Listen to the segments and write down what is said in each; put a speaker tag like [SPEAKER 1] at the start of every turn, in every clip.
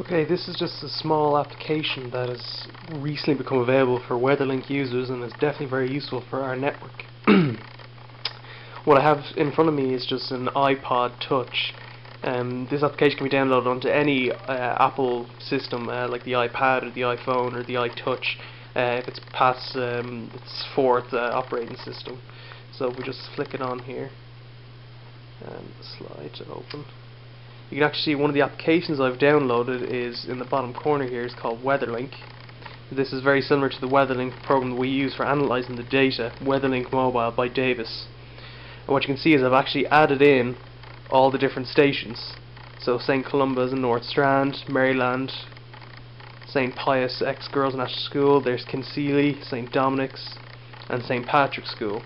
[SPEAKER 1] Okay, this is just a small application that has recently become available for Weatherlink users and is definitely very useful for our network. What I have in front of me is just an iPod Touch. This application can be downloaded onto any Apple system like the iPad or the iPhone or the iTouch if it's past its fourth operating system. So we just flick it on here and slide to open. You can actually see one of the applications I've downloaded is in the bottom corner here. It's called Weatherlink. This is very similar to the Weatherlink program that we use for analysing the data, Weatherlink Mobile by Davis. And what you can see is I've actually added in all the different stations. So St. Columba's and North Strand, Maryland, St. Pius ex-Girls National School, there's Kinseely, St. Dominic's and St. Patrick's School.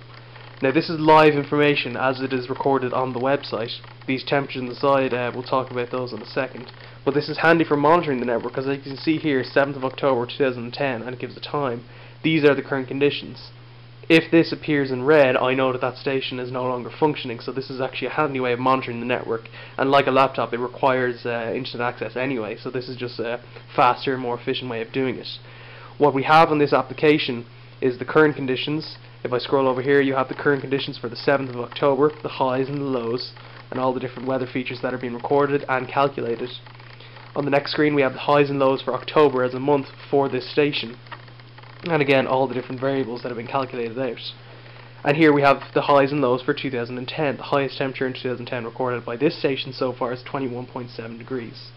[SPEAKER 1] Now this is live information as it is recorded on the website. These temperatures on the side, we'll talk about those in a second. But this is handy for monitoring the network, because as you can see here, 7th of October 2010, and it gives the time. These are the current conditions. If this appears in red, I know that that station is no longer functioning, so this is actually a handy way of monitoring the network. And like a laptop, it requires internet access anyway, so this is just a faster, more efficient way of doing it. What we have on this application is the current conditions. If I scroll over here, you have the current conditions for the 7th of October, the highs and the lows, and all the different weather features that are being recorded and calculated. On the next screen we have the highs and lows for October as a month for this station, and again all the different variables that have been calculated out. And here we have the highs and lows for 2010. The highest temperature in 2010 recorded by this station so far is 21.7 degrees.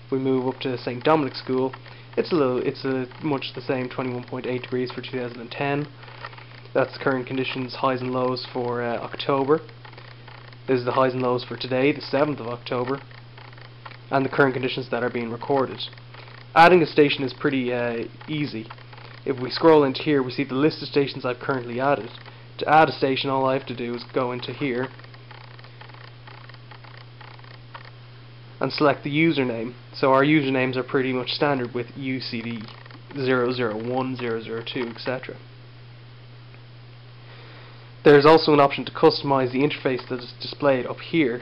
[SPEAKER 1] If we move up to St. Dominic's School, it's much the same, 21.8 degrees for 2010. That's the current conditions, highs and lows for October. This is the highs and lows for today, the 7th of October, and the current conditions that are being recorded. Adding a station is pretty easy. If we scroll into here, we see the list of stations I've currently added. To add a station, all I have to do is go into here and select the username. So our usernames are pretty much standard with UCD 001, 002, etc. There's also an option to customize the interface that is displayed up here.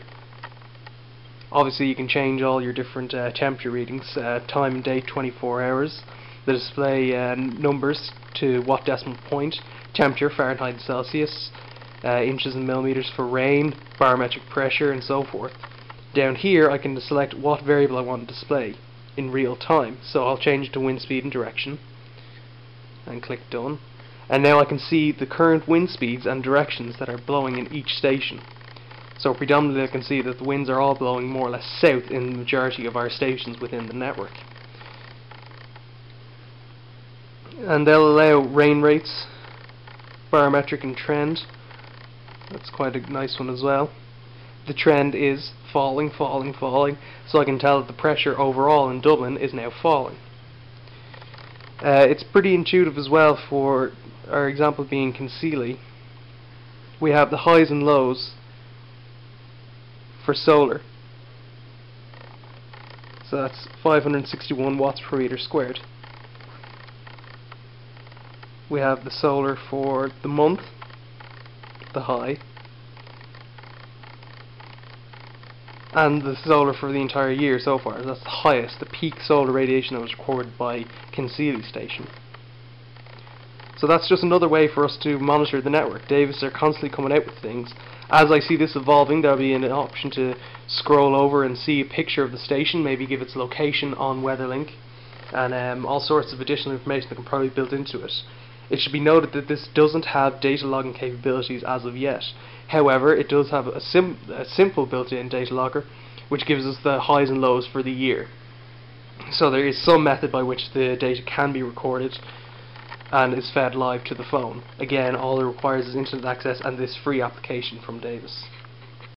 [SPEAKER 1] Obviously you can change all your different temperature readings, time and date, 24 hours, the display numbers to what decimal point, temperature, Fahrenheit and Celsius, inches and millimeters for rain, barometric pressure and so forth. Down here I can select what variable I want to display in real time. So I'll change it to wind speed and direction and click done. And now I can see the current wind speeds and directions that are blowing in each station. So predominantly I can see that the winds are all blowing more or less south in the majority of our stations within the network. And they'll allow rain rates, barometric and trend. That's quite a nice one as well. The trend is falling, falling, falling, so I can tell that the pressure overall in Dublin is now falling. It's pretty intuitive as well. For our example being Kinseely, we have the highs and lows for solar. So that's 561 watts per meter squared. We have the solar for the month, the high, and the solar for the entire year so far. That's the highest, the peak solar radiation that was recorded by Kinseely station. So that's just another way for us to monitor the network. Davis are constantly coming out with things. As I see this evolving, there'll be an option to scroll over and see a picture of the station, maybe give its location on Weatherlink, and all sorts of additional information that can probably be built into it. It should be noted that this doesn't have data logging capabilities as of yet. However, it does have a simple built-in data logger which gives us the highs and lows for the year. So there is some method by which the data can be recorded and is fed live to the phone. Again, all it requires is internet access and this free application from Davis.